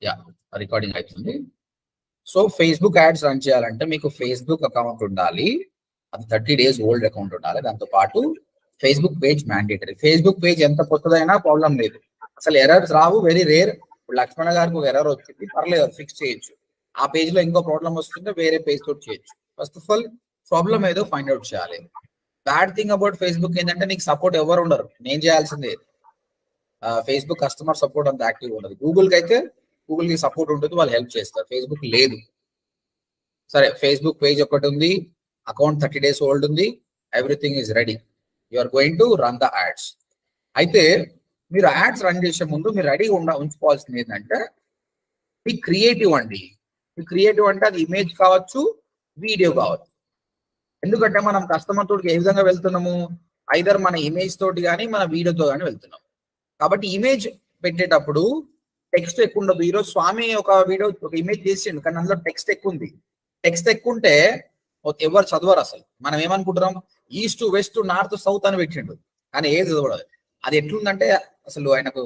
Yeah, recording అవుతుంది. So Facebook ads run చేయాలంటే మీకు ఫేస్బుక్ అకౌంట్ ఉండాలి. అది 30 days ఓల్డ్ అకౌంట్ ఉండాలి. దాంతో పాటు Facebook page mandatory. Facebook page ఎంత కొత్తదైనా ప్రాబ్లం లేదు, అసలు ఎర్రర్స్ రావు, వెరీ రేర్. ఇప్పుడు లక్ష్మణ గారికి ఒక ఎర్రర్ వచ్చింది, పర్లేదు, ఫిక్స్ చేయొచ్చు. ఆ పేజ్ లో ఇంకో ప్రాబ్లం వస్తుంటే వేరే పేజ్ తోటి చేయొచ్చు. ఫస్ట్ ఆఫ్ ఆల్ ప్రాబ్లం ఏదో ఫైండ్ అవుట్ చేయాలి. బ్యాడ్ థింగ్ అబౌట్ ఫేస్బుక్ ఏంటంటే నీకు సపోర్ట్ ఎవరు ఉండరు, నేను చేయాల్సిందే. ఫేస్బుక్ కస్టమర్ సపోర్ట్ అంత యాక్టివ్ ఉండదు. గూగుల్కి అయితే గూగుల్కి సపోర్ట్ ఉంటుంది, వాళ్ళు హెల్ప్ చేస్తారు. ఫేస్బుక్ లేదు. సరే, ఫేస్బుక్ పేజ్ ఒకటి ఉంది, అకౌంట్ 30 days ఓల్డ్ ఉంది, everything is ready. You are going to run the ads. అయితే మీరు యాడ్స్ రన్ చేసే ముందు మీరు రెడీగా ఉంచుకోవాల్సింది ఏంటంటే మీ క్రియేటివ్ అండి. మీ క్రియేటివ్ అంటే అది ఇమేజ్ కావచ్చు, వీడియో కావచ్చు. ఎందుకంటే మనం కస్టమర్ తోటి ఏ విధంగా వెళ్తున్నాము, ఐదర్ మన ఇమేజ్ తోటి కానీ మన వీడియోతో కానీ వెళ్తున్నాం. కాబట్టి ఇమేజ్ పెట్టేటప్పుడు టెక్స్ట్ ఎక్కువ ఉండదు. ఈరోజు స్వామి ఒక వీడియో ఒక ఇమేజ్ చేసిండు, కానీ అందులో టెక్స్ట్ ఎక్కువ ఉంది. టెక్స్ట్ ఎక్కువ ఉంటే ఎవరు చదవరు. అసలు మనం ఏమనుకుంటున్నాం, ఈస్ట్ వెస్ట్ నార్త్ సౌత్ అని పెట్టిండు, కానీ ఏది చదవడాలి. అది ఎట్లుందంటే అసలు ఆయనకు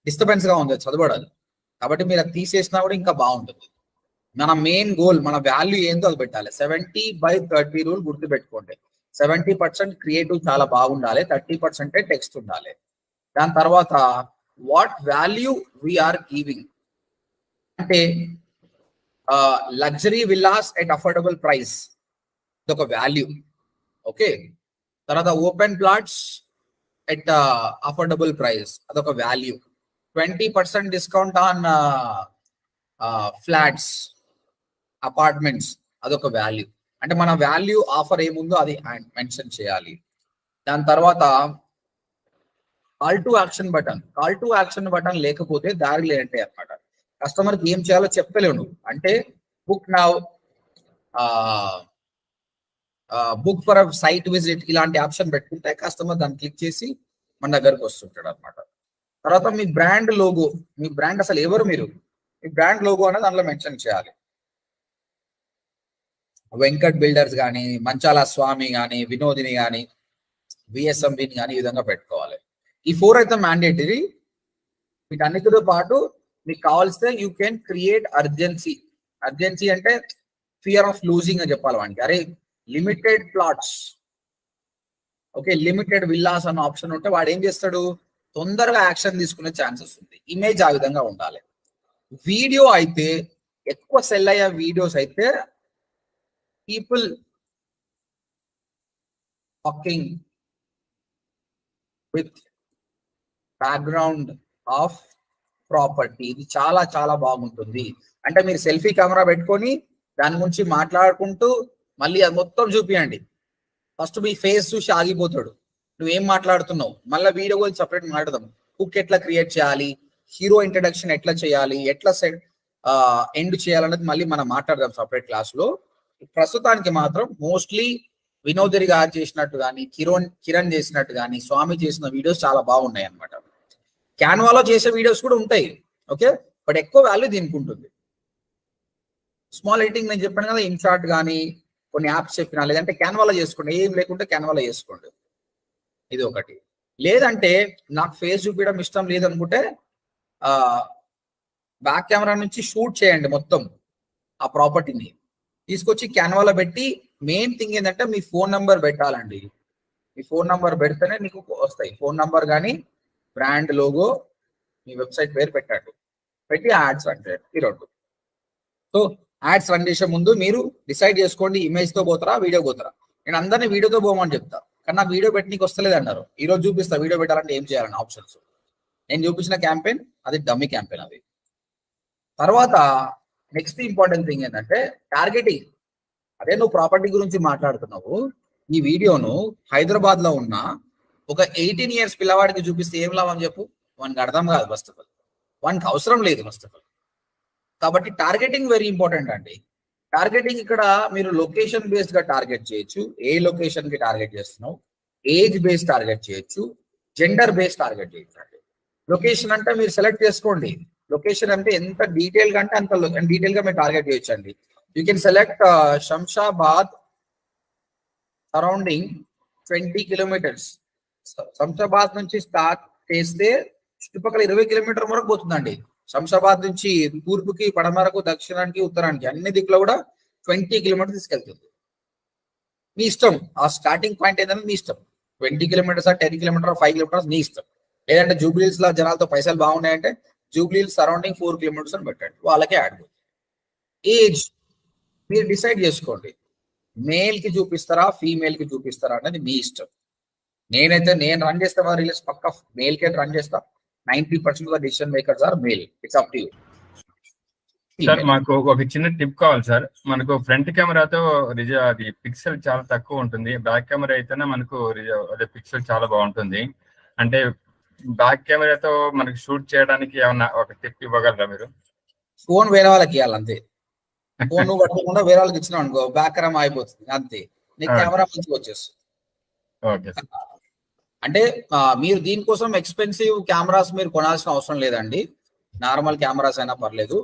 డిస్టర్బెన్స్ గా ఉంది, చదవడాలి. కాబట్టి మీరు అది తీసేసినా కూడా ఇంకా బాగుంటుంది. మన మెయిన్ గోల్, మన వాల్యూ ఏందో అది పెట్టాలి. 70/30 రూల్ గుర్తు పెట్టుకోండి. 70% క్రియేటివ్ చాలా బాగుండాలి, 30% టెక్స్ట్ ఉండాలి. దాని తర్వాత వాట్ వాల్యూ వీఆర్ గివింగ్ అంటే luxury villas at affordable price, ఇదొక వాల్యూ. ఓకే, తర్వాత open plots at affordable price, అదొక value. 20% discount on flats, apartments, అదొక వాల్యూ. అంటే మన వాల్యూ ఆఫర్ ఏముందో అది మెన్షన్ చేయాలి. దాని తర్వాత call to action button. Call to action button లేకపోతే దారి లేదంటే అనమాట. కస్టమర్కి ఏం చేయాలో చెప్పలేవు నువ్వు. అంటే book now, book for site visit, ఇలాంటి ఆప్షన్ పెట్టుకుంటే కస్టమర్ దాన్ని క్లిక్ చేసి మన దగ్గరకు వస్తుంటాడు అనమాట. తర్వాత మీ బ్రాండ్ లోగో, మీ బ్రాండ్ అసలు ఎవరు మీరు, మీ బ్రాండ్ లోగో అనేది అందులో మెన్షన్ చేయాలి. వెంకట్ బిల్డర్స్ కానీ, మంచాల స్వామి కానీ, వినోదిని కానీ, విఎస్ఎంబిని కానీ ఈ విధంగా పెట్టుకోవాలి. ఈ 4 అయితే మ్యాండేటరీ. వీటన్నిటితో పాటు మీకు కావాల్స్తే you can create urgency. Urgency అంటే ఫియర్ ఆఫ్ లూజింగ్ అని చెప్పాలి వానికి. అరే limited plots, okay, limited villas అన్న ఆప్షన్ ఉంటే వాడు ఏం చేస్తాడు, తొందరగా యాక్షన్ తీసుకునే ఛాన్సెస్ ఉంది. ఇమేజ్ ఆ విధంగా ఉండాలి. వీడియో అయితే ఎక్కువ సెల్ అయ్యే వీడియోస్ అయితే people talking with background of property, ఇది చాలా చాలా బాగుంటుంది. అంటే మీరు సెల్ఫీ కెమెరా పెట్టుకొని దాని గురించి మాట్లాడుకుంటూ మళ్ళీ అది మొత్తం చూపియండి. ఫస్ట్ మీ ఫేస్ చూసి ఆగిపోతాడు, నువ్వేం మాట్లాడుతున్నావు. మళ్ళీ వీడియో గురించి సపరేట్ మాట్లాడదాం. హుక్ ఎట్లా క్రియేట్ చేయాలి, హీరో ఇంట్రడక్షన్ ఎట్లా చేయాలి, ఎట్లా ఎండ్ చేయాలన్నది మళ్ళీ మనం మాట్లాడదాం సపరేట్ క్లాస్ లో. ప్రస్తుతానికి మాత్రం మోస్ట్లీ వినోదరి గారు చేసినట్టు కానీ, కిరణ్ చేసినట్టు కానీ, స్వామి చేసిన వీడియోస్ చాలా బాగున్నాయి అనమాట. క్యాన్వాలో చేసే వీడియోస్ కూడా ఉంటాయి, ఓకే, బట్ ఎక్కువ వాల్యూ దీనికి ఉంటుంది. స్మాల్ ఎడిటింగ్ నేను చెప్పాను కదా, ఇన్షార్ట్ కానీ కొన్ని యాప్స్ చెప్పినా, లేదంటే క్యాన్వాలో చేసుకోండి. ఏం లేకుంటే క్యాన్వాలో చేసుకోండి, ఇది ఒకటి. లేదంటే నాకు ఫేస్ చూపించడం ఇష్టం లేదనుకుంటే బ్యాక్ కెమెరా నుంచి షూట్ చేయండి మొత్తం ఆ ప్రాపర్టీని తీసుకొచ్చి క్యాన్వాలో పెట్టి. మెయిన్ థింగ్ ఏంటంటే మీ ఫోన్ నంబర్ పెట్టాలండి. మీ ఫోన్ నంబర్ పెడితేనే మీకు వస్తాయి. ఫోన్ నంబర్ కానీ బ్రాండ్ లోగో, మీ వెబ్సైట్ పేరు పెట్టండి, పెట్టి యాడ్స్ రన్ చేయండి ఈ రెండు. సో యాడ్స్ రన్ చేసే ముందు మీరు డిసైడ్ చేసుకోండి, ఇమేజ్తో పోతారా వీడియో పోతారా. నేను అందరినీ వీడియోతో పోమని చెప్తా, కానీ నాకు వీడియో పెట్టడానికి వస్తలేదు అన్నారు. ఈ రోజు చూపిస్తా వీడియో పెట్టాలంటే ఏం చేయాలని ఆప్షన్స్. నేను చూపించిన క్యాంపెయిన్ అది డమ్మీ క్యాంపెయిన్. అది తర్వాత నెక్స్ట్ ఇంపార్టెంట్ థింగ్ ఏంటంటే టార్గెటింగ్. అదే నువ్వు ప్రాపర్టీ గురించి మాట్లాడుతున్నావు, ఈ వీడియోను హైదరాబాద్ లో ఉన్న ఒక 18 years పిల్లవాడికి చూపిస్తే ఏం లాభం చెప్పు. వానికి అర్థం కాదు ఫస్ట్ ఆఫ్ ఆల్, వానికి అవసరం లేదు ఫస్ట్ ఆఫ్ ఆల్. కాబట్టి టార్గెటింగ్ వెరీ ఇంపార్టెంట్ అండి. టార్గెటింగ్ ఇక్కడ మీరు లొకేషన్ బేస్డ్ గా టార్గెట్ చేయొచ్చు. ఏ లొకేషన్ కి టార్గెట్ చేస్తున్నావు, ఏజ్ బేస్డ్ టార్గెట్ చేయొచ్చు, జెండర్ బేస్డ్ టార్గెట్ చేయొచ్చు అండి. లొకేషన్ అంటే మీరు సెలెక్ట్ చేసుకోండి. లొకేషన్ అంటే ఎంత డీటెయిల్ గా అంటే అంత డీటెయిల్ గా మీరు టార్గెట్ చేయొచ్చు అండి. You can select Shamshabad surrounding 20 kilometers. Shamshabad నుంచి స్టార్ట్ చేస్తే చుట్టుపక్కల 20 kilometers వరకు పోతుందండి. శంషాబాద్ నుంచి తూర్పుకి, పడమరకు, దక్షిణానికి, ఉత్తరానికి అన్ని దిక్కులో కూడా 20 కిలోమీటర్స్ తీసుకెళ్తుంది. మీ ఇష్టం, ఆ స్టార్టింగ్ పాయింట్ ఏదైనా మీ ఇష్టం. 20 కిలోమీటర్స్, 10 కిలోమీటర్, 5 కిలోమీటర్స్ మీ ఇష్టం. లేదంటే జూబ్లీహిల్స్ లో జనాలతో పైసలు బాగున్నాయంటే జూబ్లీహిల్స్ సరౌండింగ్ 4 కిలోమీటర్స్ అని పెట్టండి, వాళ్ళకే యాడ్. ఏజ్ మీరు డిసైడ్ చేసుకోండి, మేల్ కి చూపిస్తారా ఫీమేల్ కి చూపిస్తారా అనేది మీ ఇష్టం. నేను రన్ చేస్తే రిలీజ్ పక్క మేల్ కే రన్ చేస్తా. 90% of decision makers are male. It's up to you. Sir మాకు ఒక చిన్న టిప్ కావాలి సార్. మనకు ఫ్రంట్ కెమెరాతో అది పిక్సెల్ చాలా తక్కువ ఉంటుంది, బ్యాక్ కెమెరా అయితేనే మనకు అదే పిక్సెల్ చాలా బాగుంటుంది. అంటే బ్యాక్ కెమెరాతో మనకు షూట్ చేయడానికి ఏమన్నా ఒక టిప్ ఇవ్వగలరా మీరు? ఫోన్ వేరే వాళ్ళకి ఇవ్వాలి అంతే. ఫోన్ నువ్వు పట్టుకుండా వేరే వాళ్ళకి ఇచ్చినావు అనుకో, బ్యాక్ కెమెరా అయిపోతుంది అంతే, నీకు కెమెరా మంచిగా వచ్చేస్తుంది. ఓకే. అంటే మీరు దీనికోసం ఎక్స్పెన్సివ్ కెమెరాస్ మీరు కొనాల్సిన అవసరం లేదండి, నార్మల్ కెమెరాస్ అయినా పర్లేదు.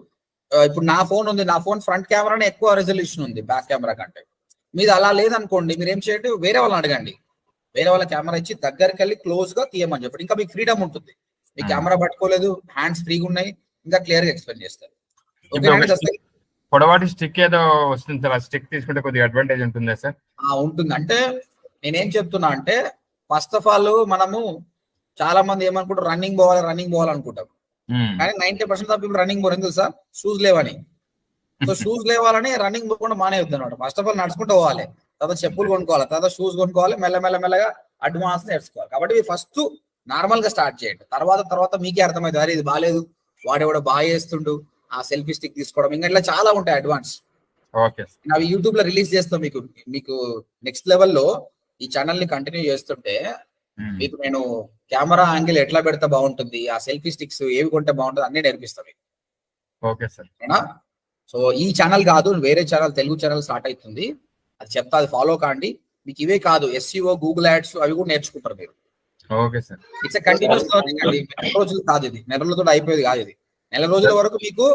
ఇప్పుడు నా ఫోన్ ఉంది, నా ఫోన్ ఫ్రంట్ కెమెరానే ఎక్కువ రెజల్యూషన్ ఉంది బ్యాక్ కెమెరా కంటే. మీది అలా లేదనుకోండి, మీరు ఏం చేయండి, వేరే వాళ్ళని అడగండి, వేరే వాళ్ళ కెమెరా ఇచ్చి దగ్గరికి వెళ్ళి క్లోజ్ గా తీయమని చెప్పండి. ఇంకా మీకు ఫ్రీడమ్ ఉంటుంది, మీ కెమెరా పట్టుకోలేదు, హ్యాండ్స్ ఫ్రీగా ఉన్నాయి, ఇంకా క్లియర్ గా ఎక్స్ప్లెయిన్ చేస్తారు. పొడవాటి స్టిక్ ఏదో వస్తుంది సార్, ఆ స్టిక్ తీసుకుంటే కొద్దిగా అడ్వాంటేజ్ ఉంటుందా సార్? ఉంటుంది. అంటే నేనేం చెప్తున్నా అంటే, ఫస్ట్ ఆఫ్ ఆల్ మనము చాలా మంది ఏమనుకుంటారు, రన్నింగ్ పోవాలనుకుంటాం. కానీ 90% ఆఫ్ పీపుల్ రన్నింగ్ పోరు, ఎందుకు సార్? షూస్ లేవని. సో షూస్ లేవాలని రన్నింగ్ పోకుండా మానేయొద్దు అనమాట. ఫస్ట్ ఆఫ్ ఆల్ నడుచుకుంటూ పోవాలి, తర్వాత చెప్పులు కొనుక్కోవాలి, తర్వాత షూస్ కొనుక్కోవాలి, మెల్లగా అడ్వాన్స్ నేర్చుకోవాలి. కాబట్టి ఫస్ట్ నార్మల్ గా స్టార్ట్ చేయండి, తర్వాత మీకే అర్థమైంది, అరే ఇది బాగాలేదు, వాడెవడో బాగా చేస్తుండు, ఆ సెల్ఫీ స్టిక్ తీసుకోవడం, ఇంకా ఇట్లా చాలా ఉంటాయి అడ్వాన్స్. అవి యూట్యూబ్ లో రిలీజ్ చేస్తాం. మీకు నెక్స్ట్ లెవెల్లో ఈ ఛానల్ ని కంటిన్యూ చేస్తుంటే మీకు నేను కెమెరా యాంగిల్ ఎట్లా పెడితే బాగుంటుంది, ఆ సెల్ఫీ స్టిక్స్ ఏవి కొంటే బాగుంటుంది అన్ని నేర్పిస్తాను. Okay sir. సో ఈ ఛానల్ కాదు, వేరే ఛానల్, తెలుగు ఛానల్ స్టార్ట్ అవుతుంది, అది చెప్తా, అది ఫాలో కాండి. మీకు ఇవే కాదు, SEO, గూగుల్ యాడ్స్ అవి కూడా నేర్చుకుంటారు మీరు. Okay sir. It's continuous learning అండి, నెల రోజులు కాదు ఇది, నెలలతో అయిపోయేది కాదు ఇది. నెల రోజుల వరకు మీకు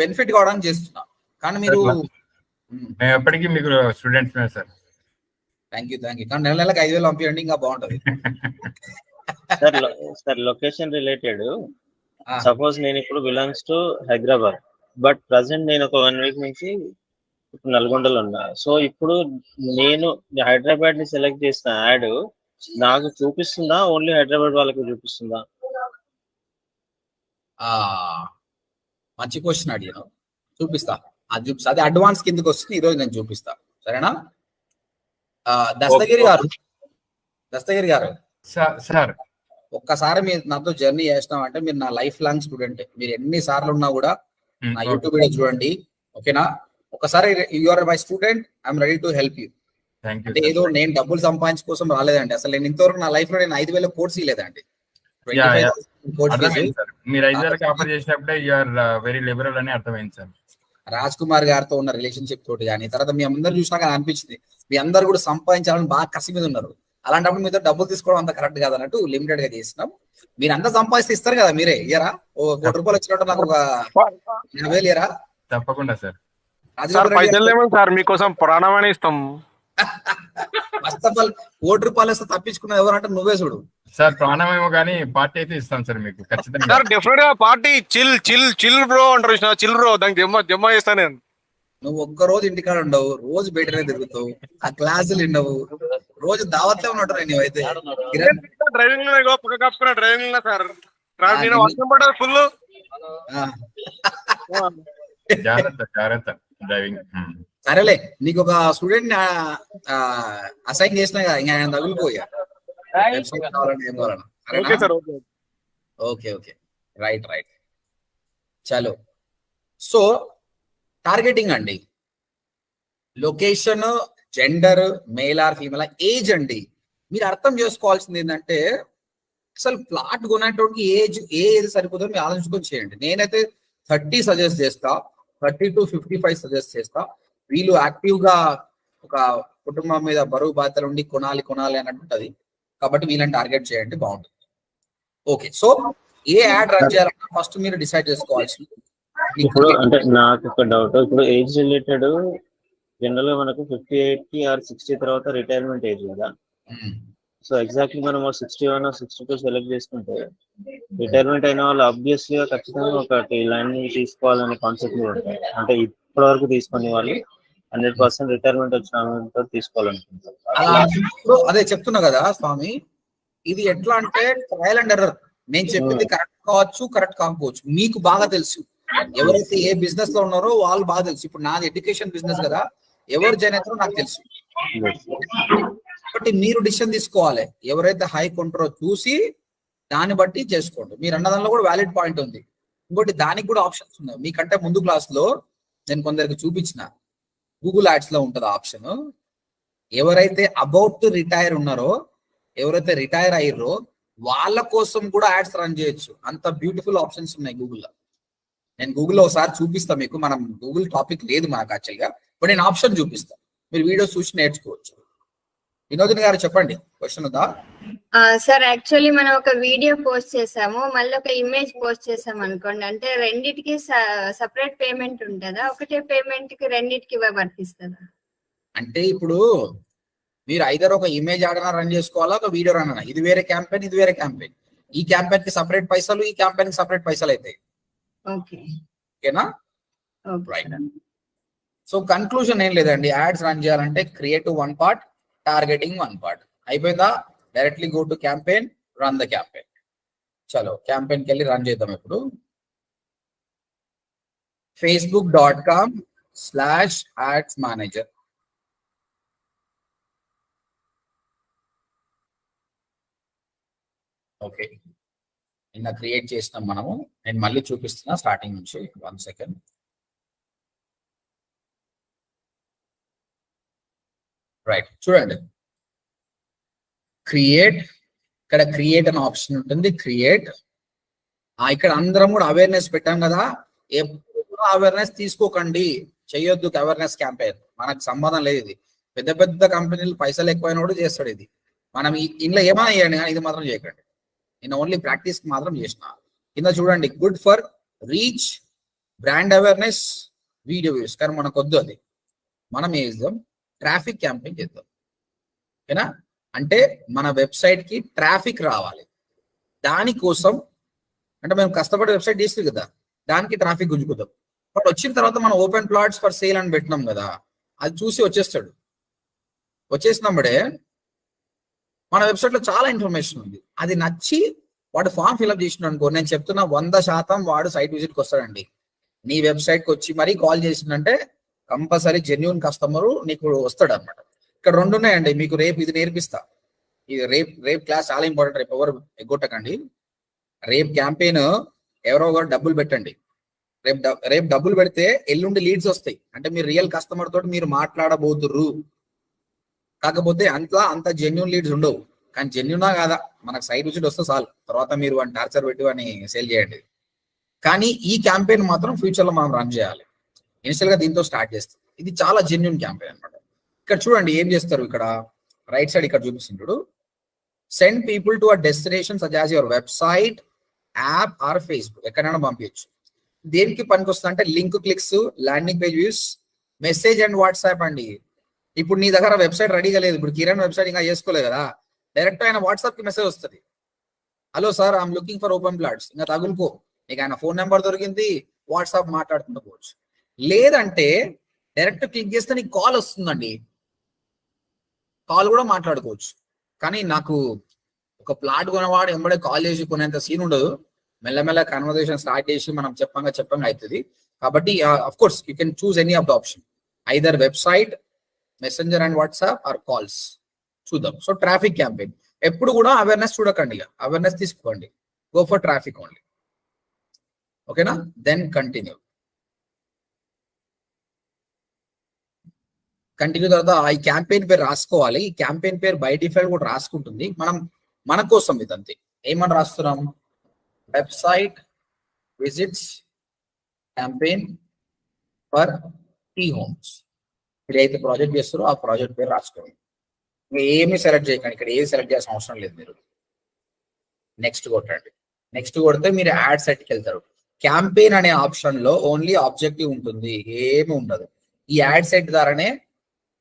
బెనిఫిట్ కావడానికి చేస్తున్నా. కానీ మీరు ఎప్పటికీ మీకు స్టూడెంట్స్ సార్. Thank you. కానీ నెలకు 5,000 పంపించండి, ఇంకా బాగుంటది. సార్ లొకేషన్ రిలేటెడ్, సపోజ్ నేను ఇప్పుడు belongs to Hyderabad, but present నేను ఒక 1 వీక్ నుంచి ఇప్పుడు నల్గొండలో ఉన్నా. సో ఇప్పుడు నేను హైదరాబాద్ ని సెలెక్ట్ చేసిన యాడ్ నాకు చూపిస్తుందా, ఓన్లీ హైదరాబాద్ వాళ్ళకి చూపిస్తుందా? మంచి క్వశ్చన్ అడిగాను, చూపిస్తా. అది అడ్వాన్స్ కిందకి వస్తుంది, ఈరోజు నేను చూపిస్తా, సరేనా? దస్తగిరి గారు సార్, ఒక్కసారి మీరు నాతో జర్నీ చేసినాం అంటే మీరు నా లైఫ్ లాంగ్ స్టూడెంట్. మీరు ఎన్ని సార్లు ఉన్నా కూడా నా యూట్యూబ్ వీడియో చూడండి, ఓకేనా? ఒకసారి you are my student, I'm ready to help you. అంటే ఏదో నేను డబ్బులు సంపాదించే కోసం రాలేదండి, అసలు నేను ఇంతవరకు నా లైఫ్ లో నేను 5,000 కోర్స్ ఇలేదండి. రాజ్ కుమార్ గారితో ఉన్న రిలేషన్షిప్ తోటి కానీ, తర్వాత మీ అందరు చూసినాక అనిపించింది మీ అందరు కూడా సంపాదించాలని బాగా కసి మీద ఉన్నారు. అలాంటప్పుడు మీతో డబ్బులు తీసుకోవడం అంత కరెక్ట్ కాదు అన్నట్టు లిమిటెడ్ గా చేసినాం. మీరు అంతా సంపాదిస్తే ఇస్తారు కదా, మీరే ఇయరా ఓ 1 కోటి రూపాయలు వచ్చినట్టు నాకు ఒక 50,000 ఇయరా? తప్పకుండా సార్. సార్ మీకోసం ప్రాణమని ఇస్తాం. ఫస్ట్ ఆఫ్ ఆల్ 1 కోటి రూపాయలు ఇస్తే తప్పించుకున్నది ఎవరంటే నువ్వే చూడు సార్. ప్రాణమేమో కానీ పార్టీ అయితే ఇస్తాం సార్ మీకు ఖచ్చితంగా. సార్ డెఫినెట్ గా పార్టీ చిల్ బ్రో అంటారు, చిల్ బ్రో, దానికి జమ్మ చేస్తాను నేను. నువ్వు ఒక్క రోజు ఇంటికాడ ఉండవు, రోజు బయటనే తిరుగుతావు, ఆ క్లాసులు ఉండవు, రోజు దావత్లే ఉన్నట్టు నువ్వైతే. డ్రైవింగ్ లో పక్క కప్పుకున్నా, డ్రైవింగ్ లో సార్ వర్షం పడదు ఫుల్. జాగ్రత్త డ్రైవింగ్. సరేలే, నీకు ఒక స్టూడెంట్ అసైన్ చేసినా కదా, ఇంకా ఆయన తగులుకోయా. Okay, right. చలో, సో టార్గెటింగ్ అండి, location, gender, male or female, age అండి. మీరు అర్థం చేసుకోవాల్సింది ఏంటంటే, అసలు ప్లాట్ కొనేటోడికి ఏజ్ సరిపోతుందో మీరు ఆలోచించుకొని చేయండి. నేనైతే 30 సజెస్ట్ చేస్తా, 30 to 55 సజెస్ట్ చేస్తా. వీళ్ళు యాక్టివ్ గా ఒక కుటుంబం మీద బరువు బాధ్యతలు ఉండి కొనాలి అని ఉంటది, కాబట్టి వీళ్ళని టార్గెట్ చేయండి, బాగుంటుంది. ఓకే, సో ఏ యాడ్ రన్ చేయాలన్నా ఫస్ట్ మీరు డిసైడ్ చేసుకోవాల్సింది. ఇప్పుడు అంటే నాకు ఒక డౌట్, ఇప్పుడు ఏజ్ రిలేటెడ్ జనరల్ గా మనకు 58 or 60 తర్వాత రిటైర్మెంట్ ఏజ్ కదా. సో ఎగ్జాక్ట్లీ మనం 61 62 సెలెక్ట్ చేసుకుంటే రిటైర్మెంట్ అయిన వాళ్ళు ఆబ్వియస్లీ ఖచ్చితంగా ఒకటి ల్యాండ్ తీసుకోవాలనే కాన్సెప్ట్ మీద ఉంటాయి. అంటే ఇప్పటి వరకు తీసుకునే వాళ్ళు 100% రిటైర్మెంట్ వచ్చిన తీసుకోవాలనుకుంటారు. అదే చెప్తున్నా కదా స్వామి, ఇది ఎట్లా అంటే ట్రయల్ అండ్ ఎర్రర్. నేను చెప్పింది కరెక్ట్ కావచ్చు, కరెక్ట్ కాకపోవచ్చు, మీకు బాగా తెలుసు. ఎవరైతే ఏ బిజినెస్ లో ఉన్నారో వాళ్ళు బాగా తెలుసు. ఇప్పుడు నాది ఎడ్యుకేషన్ బిజినెస్ కదా, ఎవరు జాయిన్ అవుతారో నాకు తెలుసు. కాబట్టి మీరు డిసిషన్ తీసుకోవాలి. ఎవరైతే హై కొంటారో చూసి దాన్ని బట్టి చేసుకోండి. మీరు అన్న దానిలో కూడా వ్యాలిడ్ పాయింట్ ఉంది. ఇంకోటి దానికి కూడా ఆప్షన్స్ ఉన్నాయి. మీకంటే ముందు క్లాస్ లో నేను కొందరికి చూపించిన గూగుల్ యాడ్స్ లో ఉంటుంది ఆప్షన్. ఎవరైతే అబౌట్ టు రిటైర్ ఉన్నారో, ఎవరైతే రిటైర్ అయ్యారో వాళ్ళ కోసం కూడా యాడ్స్ రన్ చేయొచ్చు. అంత బ్యూటిఫుల్ ఆప్షన్స్ ఉన్నాయి గూగుల్లో. నేను గూగుల్లో ఒకసారి చూపిస్తాను మీకు. మనం గూగుల్ టాపిక్ లేదు మనకు యాక్చువల్గా, బట్ నేను ఆప్షన్ చూపిస్తాను, మీరు వీడియోస్ చూసి నేర్చుకోవచ్చు. వినోదిని గారు చెప్పండి, క్వశ్చన్ ఉందా? సార్ యాక్చువల్లీ మనం ఒక వీడియో పోస్ట్ చేసాము, మళ్ళీ ఒక ఇమేజ్ పోస్ట్ చేసాం అనుకోండి, అంటే రెండిటికి సపరేట్ పేమెంట్ ఉంటుందా, ఒకటే పేమెంట్ కి రెండిటికి వర్తిస్తుందా? అంటే ఇప్పుడు మీరు ఐదర్ ఒక ఇమేజ్ యాడ్ రన్ చేసుకోవాలా, ఒక వీడియో రన్ అన్నా. ఇది వేరే క్యాంపెయిన్, ఇది వేరే క్యాంపెయిన్. ఈ క్యాంపెయిన్ కి సపరేట్ పైసలు, ఈ క్యాంపెయిన్ కి సపరేట్ పైసలు అవుతాయి. ఓకేనా? రైట్. సో కన్క్లూజన్ ఏం లేదండి, యాడ్స్ రన్ చేయాలంటే creative one part, targeting one part. అయిపోయిందా? Directly go to campaign, run the campaign. చలో క్యాంపెయిన్కి వెళ్ళి రన్ చేద్దాం. ఇప్పుడు facebook.com/ads manager. ఓకే, నిన్న క్రియేట్ చేసినాం మనము. నేను మళ్ళీ చూపిస్తున్నా స్టార్టింగ్ నుంచి. 1 సెకండ్. రైట్, చూడండి. క్రియేట్, ఇక్కడ క్రియేట్ అనే ఆప్షన్ ఉంటుంది. క్రియేట్, ఇక్కడ అందరం కూడా అవేర్నెస్ పెట్టాం కదా. ఎప్పుడు అవేర్నెస్ తీసుకోకండి, చేయొద్దు అవేర్నెస్ క్యాంపెయిన్. మనకు సంబంధం లేదు. ఇది పెద్ద పెద్ద కంపెనీలు పైసలు ఎక్కువైనా కూడా చేస్తాడు ఇది. మనం ఇంట్లో ఏమైనా చేయండి కానీ ఇది మాత్రం చేయకండి. నేను ఓన్లీ ప్రాక్టీస్ కి మాత్రం చేసిన. కింద చూడండి, good for reach, brand awareness, video views. కానీ మనకు వద్దు అది. మనం ఏం చేద్దాం, ట్రాఫిక్ క్యాంపెయిన్ చేద్దాం. ఓకేనా? అంటే మన వెబ్సైట్ కి ట్రాఫిక్ రావాలి. దానికోసం అంటే మేము కష్టపడి వెబ్సైట్ చేస్తుంది కదా, దానికి ట్రాఫిక్ గుంజుకుద్దాం. బట్ వచ్చిన తర్వాత మనం ఓపెన్ ప్లాట్స్ ఫర్ సేల్ అని పెట్టినాం కదా, అది చూసి వచ్చేస్తాడు. వచ్చేసినప్పుడే మన వెబ్సైట్ లో చాలా ఇన్ఫర్మేషన్ ఉంది. అది నచ్చి వాడు ఫామ్ ఫిల్అప్ చేసిన అనుకో, నేను చెప్తున్నా 100% వాడు సైట్ విజిట్కి వస్తాడండి. నీ వెబ్సైట్కి వచ్చి మరీ కాల్ చేసిందంటే కంపల్సరీ జెన్యూన్ కస్టమరు నీకు వస్తాడు అనమాట. ఇక్కడ 2 ఉన్నాయండి మీకు. రేపు ఇది నేర్పిస్తా. ఇది రేపు క్లాస్ చాలా ఇంపార్టెంట్. రేపు ఎవరు ఎగ్గొట్టకండి. రేపు క్యాంపెయిన్ ఎవరో ఒకరు డబ్బులు పెట్టండి. రేపు డబ్బులు పెడితే ఎల్లుండి లీడ్స్ వస్తాయి. అంటే మీరు రియల్ కస్టమర్ తోటి మీరు మాట్లాడబోతుర్రు. కాకపోతే అంత జెన్యూన్ లీడ్స్ ఉండవు. కానీ జెన్యూనా కాదా మనకు సైట్ విజిట్ వస్తే చాలు. తర్వాత మీరు అని టార్చర్ పెట్టి అని సేల్ చేయండి. కానీ ఈ క్యాంపెయిన్ మాత్రం ఫ్యూచర్ లో మనం రన్ చేయాలి. ఇనిషియల్ గా దీంతో స్టార్ట్ చేస్తాం. ఇది చాలా జెన్యూన్ క్యాంపెయిన్ అనమాట. ఇక్కడ చూడండి ఏం చేస్తారు. ఇక్కడ రైట్ సైడ్ ఇక్కడ చూపిస్తుంటాడు, send people to a destination such as your website, app or Facebook. ఎక్కడైనా పంపించచ్చు. దేనికి పనికి వస్తుంది అంటే link clicks, landing page views, message and WhatsApp అండి. ఇప్పుడు నీ దగ్గర వెబ్సైట్ రెడీగా లేదు. ఇప్పుడు కిరణ్ వెబ్సైట్ ఇంకా చేసుకోలేదు కదా, డైరెక్ట్ ఆయన వాట్సాప్ కి మెసేజ్ వస్తుంది, hello sir I'm looking for open plots. ఇంకా తగులుకో, నీకు ఆయన ఫోన్ నెంబర్ దొరికింది, వాట్సాప్ మాట్లాడుకుంటూ పోవచ్చు. లేదంటే డైరెక్ట్ క్లిక్ చేస్తే నీకు కాల్ వస్తుందండి, కాల్ కూడా మాట్లాడుకోవచ్చు. కానీ నాకు ఒక ప్లాట్ కొనవాడు ఎంబడే కాల్ చేసి కొనేంత సీన్ ఉండదు. మెల్లమెల్ల కన్వర్సేషన్ స్టార్ట్ చేసి మనం చెప్పంగా అవుతుంది. కాబట్టి of course you can choose any of the option, either website, messenger and WhatsApp or calls. చూద్దాం. సో ట్రాఫిక్ క్యాంపెయిన్ ఎప్పుడు కూడా అవేర్నెస్ చూడకండి, అవేర్నెస్ తీసుకోండి. Go for traffic only. ఓకేనా? దెన్ కంటిన్యూ తర్వాత ఈ క్యాంపెయిన్ పేరు రాసుకోవాలి. ఈ క్యాంపెయిన్ పేరు బై డిఫాల్ట్ కూడా రాసుకుంటుంది. మన కోసం ఇదంతే. ఏమని రాస్తున్నాం, website visits campaign for T homes. మీరు అయితే ప్రాజెక్ట్ చేస్తారో ఆ ప్రాజెక్ట్ పేరు రాసుకోండి. ఏమి సెలెక్ట్ చేయకండి, ఇక్కడ ఏమి సెలెక్ట్ చేయాల్సిన అవసరం లేదు. మీరు నెక్స్ట్ కొట్టండి. నెక్స్ట్ కొడితే మీరు యాడ్ సెట్కి వెళ్తారు. క్యాంపెయిన్ అనే ఆప్షన్ లో ఓన్లీ ఆబ్జెక్టివ్ ఉంటుంది, ఏమి ఉండదు. ఈ యాడ్ సెట్ ద్వారానే,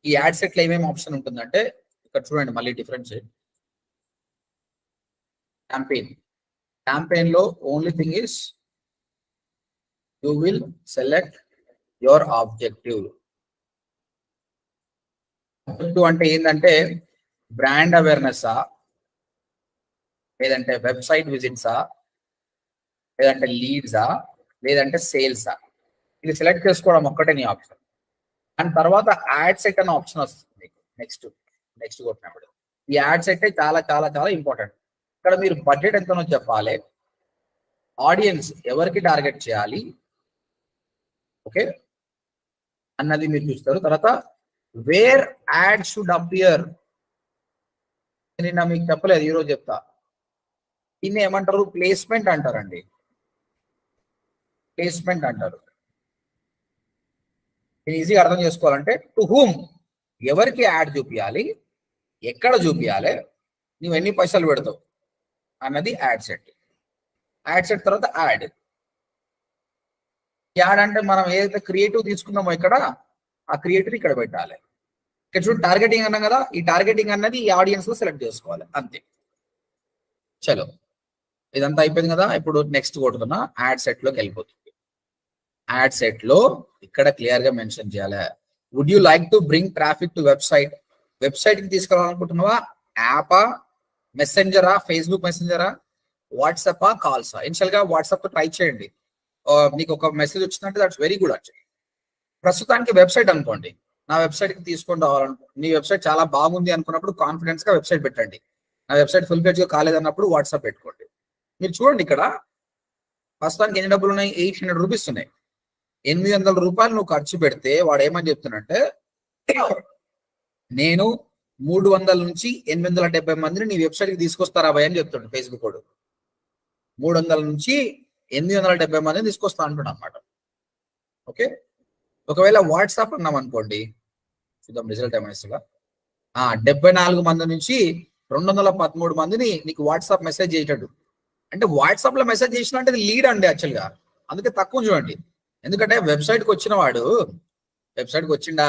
ఈ యాడ్ సెట్ లో ఏమేమి ఆప్షన్ ఉంటుందంటే ఇక్కడ చూడండి మళ్ళీ డిఫరెన్స్. campaign లో only thing is you will select your objective. అంటే ఏంటంటే బ్రాండ్ అవేర్నెస్ లేదంటే వెబ్సైట్ విజిట్సా లేదంటే లీడ్సా లేదంటే సేల్సా, ఇది సెలెక్ట్ చేసుకోవడం ఒక్కటే నీ ఆప్షన్. అండ్ తర్వాత యాడ్ సెట్ అనే ఆప్షన్ వస్తుంది మీకు నెక్స్ట్ కొట్టినప్పుడు. ఈ యాడ్ సెట్ చాలా చాలా చాలా ఇంపార్టెంట్. ఇక్కడ మీరు బడ్జెట్ ఎంతనో చెప్పాలి, ఆడియన్స్ ఎవరికి టార్గెట్ చేయాలి ఓకే అన్నది మీరు చూస్తారు. తర్వాత వేర్ యాడ్ షుడ్ అపియర్, నిన్న మీకు చెప్పలేదు, ఈరోజు చెప్తా. దీన్ని ఏమంటారు? ప్లేస్మెంట్ అంటారండి. ప్లేస్మెంట్ అంటారు. ఈజీగా అర్థం చేసుకోవాలంటే టు హూమ్, ఎవరికి యాడ్ చూపించాలి, ఎక్కడ చూపించాలి, నువ్వు ఎన్ని పైసలు పెడతావు అన్నది యాడ్ సెట్. యాడ్ సెట్ తర్వాత యాడ్ అంటే మనం ఏదైతే క్రియేటివ్ తీసుకున్నామో ఇక్కడ ఆ క్రియేటివ్ ఇక్కడ పెట్టాలి. ఇక్కడ చూడండి టార్గెటింగ్ అన్నాం కదా, ఈ టార్గెటింగ్ అన్నది ఈ ఆడియన్స్ లో సెలెక్ట్ చేసుకోవాలి అంతే. చలో ఇదంతా అయిపోయింది కదా. ఇప్పుడు నెక్స్ట్ కొడుతున్నా యాడ్ సెట్ లోకి వెళ్ళిపోతుంది. యాడ్ సెట్ లో ఇక్కడ క్లియర్ గా మెన్షన్ చేయాలి, would you like to bring traffic to website. Website కి తీసుకురావాలనుకుంటున్నావా, యాపా, మెసెంజరా, ఫేస్బుక్ మెసెంజరా, వాట్సాపా, కాల్సా. ఇనిషియల్ గా వాట్సాప్ ట్రై చేయండి, మీకు ఒక మెసేజ్ వచ్చిందంటే దట్స్ వెరీ గుడ్. యాక్చువల్లీ ప్రస్తుతానికి వెబ్సైట్ అనుకోండి, నా వెబ్సైట్ కి తీసుకొని రావాలనుకో, నీ వెబ్సైట్ చాలా బాగుంది అనుకున్నప్పుడు కాన్ఫిడెన్స్ గా వెబ్సైట్ పెట్టండి. నా వెబ్సైట్ ఫుల్ పేజ్ గా కాలేదన్నప్పుడు వాట్సాప్ పెట్టుకోండి. మీరు చూడండి ఇక్కడ ప్రస్తుతానికి ఎన్ని డబ్బులు ఉన్నాయి, 800 రూపీస్ ఉన్నాయి. 800 రూపాయలు నువ్వు ఖర్చు పెడితే వాడు ఏమని చెప్తున్నట్టే, నేను 300 నుంచి 870 మందిని నీ వెబ్సైట్ కి తీసుకొస్తారా భయ్ అని చెప్తుండే ఫేస్బుక్ వాడు. 300 నుంచి 870 మందిని తీసుకొస్తా అంటున్నా అనమాట. ఓకే, ఒకవేళ వాట్సాప్ అన్నాం అనుకోండి, చూద్దాం రిజల్ట్ ఏమైనా. 74 మంది నుంచి 213 మందిని నీకు వాట్సాప్ మెసేజ్ చేయటట్టు. అంటే వాట్సాప్ లో మెసేజ్ చేసిన అంటే లీడ్ అండి యాక్చువల్ గా, అందుకే తక్కువ చూడండి. ఎందుకంటే వెబ్సైట్కి వచ్చిన వాడు వెబ్సైట్కి వచ్చిండా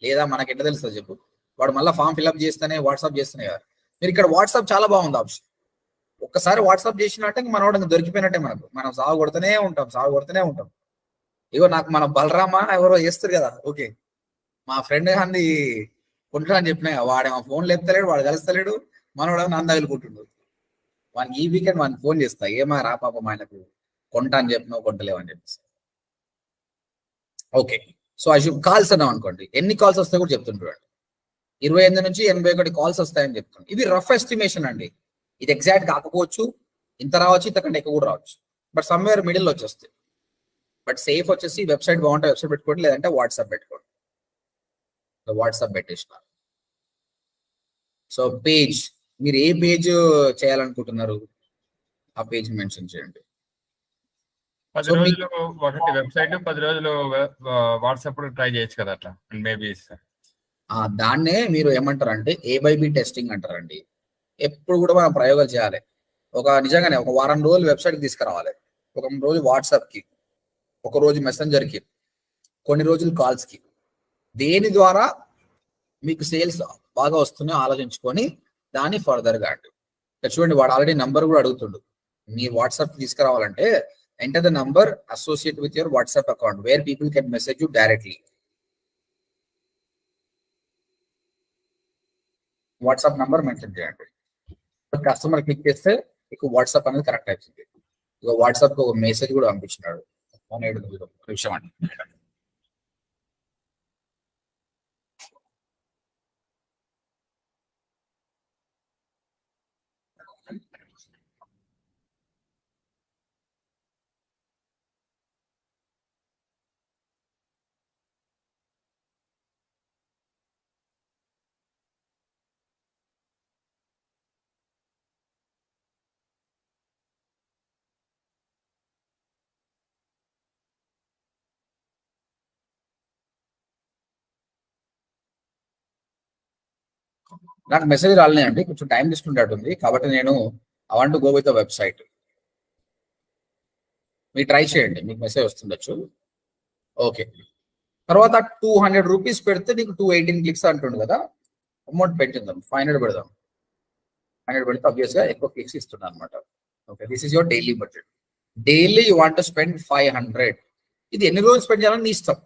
లేదా మనకి ఎట్లా తెలుస్తుంది చెప్పు, వాడు మళ్ళీ ఫామ్ ఫిల్అప్ చేస్తేనే వాట్సాప్ చేస్తేనే కదా. మీరు ఇక్కడ వాట్సాప్ చాలా బాగుంది ఆప్షన్. ఒక్కసారి వాట్సాప్ చేసినట్టే మనవాడు దొరికిపోయినట్టే. మనం సాగు కొడుతూనే ఉంటాం. ఇగో నాకు మన బలరామా ఎవరో చేస్తారు కదా, ఓకే మా ఫ్రెండ్ అంది కొంటా అని చెప్పినా, వాడు మా ఫోన్ లేపుతలేడు, వాడు కలుస్తలేడు, మనవాడు నన్ను తగులుకుంటుండు. వానికి ఈ వీకెండ్ వానికి ఫోన్ చేస్తా, ఏమా రా పాపం ఆయనకు కొంటా అని చెప్పినావు, కొంటలేవు అని చెప్పేసి. ఓకే, సో కాల్స్ అన్నాం అనుకోండి, ఎన్ని కాల్స్ వస్తాయి కూడా చెప్తుంటాడు. 28 నుంచి 81 కాల్స్ వస్తాయని చెప్తున్నాడు. ఇది రఫ్ ఎస్టిమేషన్ అండి, ఇది ఎగ్జాక్ట్ కాకపోవచ్చు, ఇంత రావచ్చు, ఇంతకంటే ఎక్కువ కూడా రావచ్చు, బట్ సమ్వేర్ మిడిల్ వచ్చేస్తాయి. బట్ సేఫ్ వచ్చేసి వెబ్సైట్ బాగుంటే వెబ్సైట్ పెట్టుకోండి, లేదంటే వాట్సాప్ పెట్టుకోండి. వాట్సాప్ పెట్టేసిన. సో పేజ్, మీరు ఏ పేజ్ చేయాలనుకుంటున్నారు ఆ పేజ్ మెన్షన్ చేయండి. 10 రోజులు ఒకటి వెబ్సైట్, 10 రోజులు వాట్సాప్ ట్రై చేయొచ్చు కదా అట్లా మేబీ. దాన్నే మీరు ఏమంటారు అంటే A/B టెస్టింగ్ అంటారండి. ఎప్పుడు కూడా మనం ప్రయోగాలు చేయాలి. నిజంగానే ఒక వారం రోజులు వెబ్సైట్కి తీసుకురావాలి, ఒక రోజు వాట్సాప్కి, ఒక రోజు మెసెంజర్కి, కొన్ని రోజులు కాల్స్కి. దేని ద్వారా మీకు సేల్స్ బాగా వస్తున్నాయో ఆలోచించుకొని దాన్ని ఫర్దర్గా అండి. చూడండి వాడు ఆల్రెడీ నంబర్ కూడా అడుగుతుండు. మీ వాట్సాప్కి తీసుకురావాలంటే enter the number associated with your WhatsApp account where people can message you directly. WhatsApp number mention చేయండి. కస్టమర్ క్లిక్ చేస్తే మీకు వాట్సాప్ అనేది కరెక్ట్ అవుతుంది. ఇక వాట్సాప్ ఒక మెసేజ్ కూడా పంపించినాడు. నిమిషం అండి. నాకు మెసేజ్ రాలేదండి, కొంచెం టైం తీసుకుంటుంది, కాబట్టి నేను I want to go with the website. మీరు ట్రై చేయండి, మీకు మెసేజ్ వస్తుండొచ్చు. ఓకే, తర్వాత 200 రూపీస్ పెడితే నీకు 218 క్లిక్స్ అంటుండు కదా, అమౌంట్ పెట్టిందాం, 500 పెడదాం. 100 పెడితే ఆబ్వియస్ గా ఎక్కువ క్లిక్స్ ఇస్తున్నా అనమాట. Okay, this is your daily budget. Daily you want to spend 500. ఇది ఎన్ని రోజులు స్పెండ్ చేయాలని నీ ఇష్టం.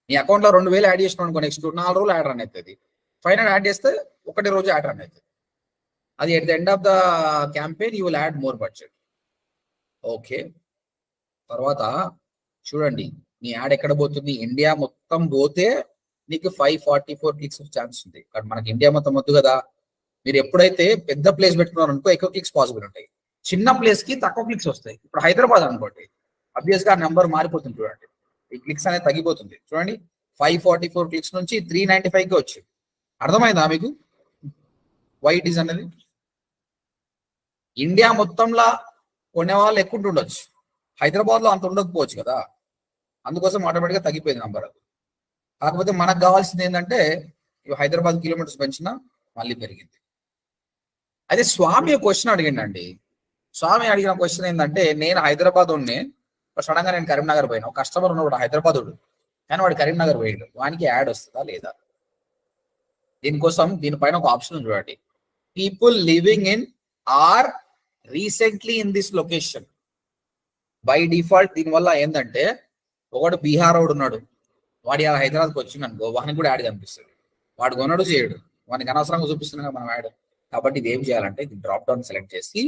నీ అకౌంట్ లో 2000 యాడ్ చేసిన అనుకో, నెక్స్ట్ 4 రోజులు యాడ్ రన్ అవుతుంది. 500 యాడ్ చేస్తే ఒకటి రోజు యాడ్ రన్ అవుతుంది. అది at the end of the campaign you will add more budget. Okay, తర్వాత చూడండి నీ యాడ్ ఎక్కడ పోతుంది. ఇండియా మొత్తం పోతే నీకు 544 క్లిక్స్ ఛాన్స్ ఉంది. కానీ మనకి ఇండియా మొత్తం వద్దు కదా. మీరు ఎప్పుడైతే పెద్ద ప్లేస్ పెట్టుకున్నారు అనుకో ఎక్కువ క్లిక్స్ పాసిబుల్ ఉంటాయి. చిన్న ప్లేస్ కి తక్కువ క్లిక్స్ వస్తాయి. ఇప్పుడు హైదరాబాద్ అనుకోండి, అబ్వియస్ గా నెంబర్ మారిపోతుంది. చూడండి ఈ క్లిక్స్ అనేది తగ్గిపోతుంది. చూడండి 544 క్లిక్స్ నుంచి 395 కి వచ్చింది. అర్థమైందా మీకు వై ఇట్ ఈస్ అనేది? ఇండియా మొత్తంలో కొనే వాళ్ళు ఎక్కువ ఉండొచ్చు, హైదరాబాద్ లో అంత ఉండకపోవచ్చు కదా, అందుకోసం ఆటోమేటిక్గా తగ్గిపోయింది నంబర్. కాకపోతే మనకు కావాల్సింది ఏంటంటే హైదరాబాద్ కిలోమీటర్స్ పెంచినా మళ్ళీ పెరిగింది. అయితే స్వామి క్వశ్చన్ అడిగిండండి. స్వామి అడిగిన క్వశ్చన్ ఏంటంటే, నేను హైదరాబాద్ ఉండే సడన్ గా నేను కరీంనగర్ పోయినా, కస్టమర్ ఉన్నాడు హైదరాబాద్ కానీ వాడు కరీంనగర్ పోయాడు, వానికి యాడ్ వస్తుందా లేదా? దీనిపైన ఒక ఆప్షన్ చూడండి, people living in or recently in this location. By default దీనివల్ల ఏంటంటే, ఒకడు బీహార్ వాడు ఉన్నాడు, వాడు ఇలా హైదరాబాద్కి వచ్చింది అనుకో, వానికి కూడా యాడ్ కనిపిస్తుంది. వాడు కొనడు చేయడు, వానికి అనవసరంగా చూపిస్తున్నాం మనం యాడ్. కాబట్టి ఇది ఏం చేయాలంటే డ్రాప్ డౌన్ సెలెక్ట్ చేసి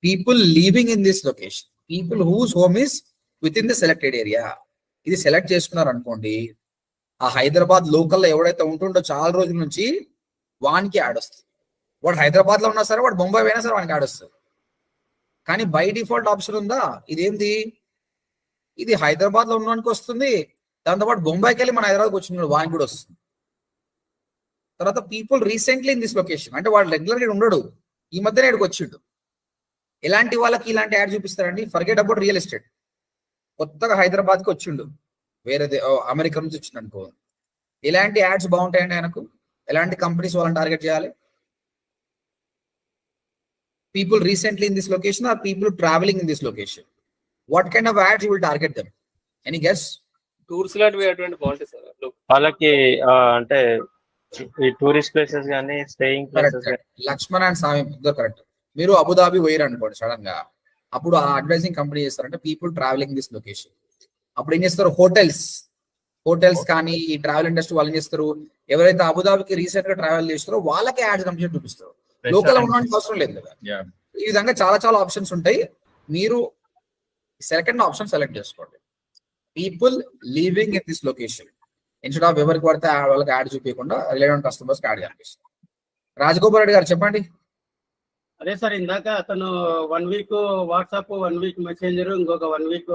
people living in this location, people whose home is within the selected area. ఇది సెలెక్ట్ చేసుకున్నారు అనుకోండి, ఆ హైదరాబాద్ లోకల్లో ఎవడైతే ఉంటుండో చాలా రోజుల నుంచి వానికి యాడ్ వస్తుంది. వాడు హైదరాబాద్ లో ఉన్నా సరే, వాడు బొంబాయి పోయినా సరే వానికి యాడ్ వస్తుంది. కానీ బై డిఫాల్ట్ ఆప్షన్ ఉందా, ఇదేంది, ఇది హైదరాబాద్ లో ఉన్నవానికి వస్తుంది, దాంతోపాటు బొంబాయికి వెళ్ళి మన హైదరాబాద్కి వచ్చిన వానికి కూడా వస్తుంది. తర్వాత people recently in this location, అంటే వాడు రెగ్యులర్ గా ఉండడు, ఈ మధ్యనే ఇక్కడికి వచ్చిండు. ఎలాంటి వాళ్ళకి ఇలాంటి యాడ్ చూపిస్తారండి? Forget about real estate. కొత్తగా హైదరాబాద్కి వచ్చిండు, వేరే అమెరికా నుంచి వచ్చిండు అనుకో, ఎలాంటి యాడ్స్ బాగుంటాయండి ఆయనకు? ఎలాంటి కంపెనీస్ వాళ్ళని టార్గెట్ చేయాలి? People recently in this location or people travelling in this location. What kind of ads you will target them? Any guess? Tours లాంటివి అటువంటి బాగుంటాయి సార్ వాళ్ళకి. అంటే ఈ టూరిస్ట్ ప్లేసెస్ కానీ స్టేయింగ్ ప్లేసెస్. లక్ష్మణ్ అండ్ స్వామి ఇద్దరు కరెక్ట్. మీరు అబుదాబి పోయారు అనుకోండి సడన్ గా, అప్పుడు ఆ అడ్వైజింగ్ కంపెనీ చేస్తారంటే పీపుల్ ట్రావెలింగ్ దిస్ లొకేషన్. అప్పుడు ఏం చేస్తారు, హోటల్స్ కానీ ఈ ట్రావెల్ ఇండస్ట్రీ వాళ్ళు ఏం చేస్తారు, ఎవరైతే అబుదాబికి రీసెంట్ గా ట్రావెల్ చేస్తారో వాళ్ళకే యాడ్స్ కంపెనీ చూపిస్తారు, లోకల్ ఉండడానికి అవసరం లేదు కదా. ఈ విధంగా చాలా చాలా ఆప్షన్స్ ఉంటాయి. మీరు సెకండ్ ఆప్షన్ సెలెక్ట్ చేసుకోండి, people living in this location. Instead of ఎవరికి పడితే వాళ్ళకి యాడ్ చూపించకుండా రిలేటెడ్ కస్టమర్స్ యాడ్ కనిపిస్తుంది. రాజగోపాల్ రెడ్డి గారు చెప్పండి. అదే సార్, ఇందాక అతను 1 వీక్ వాట్సాప్, 1 వీక్ మెసెంజర్, ఇంకొక 1 వీక్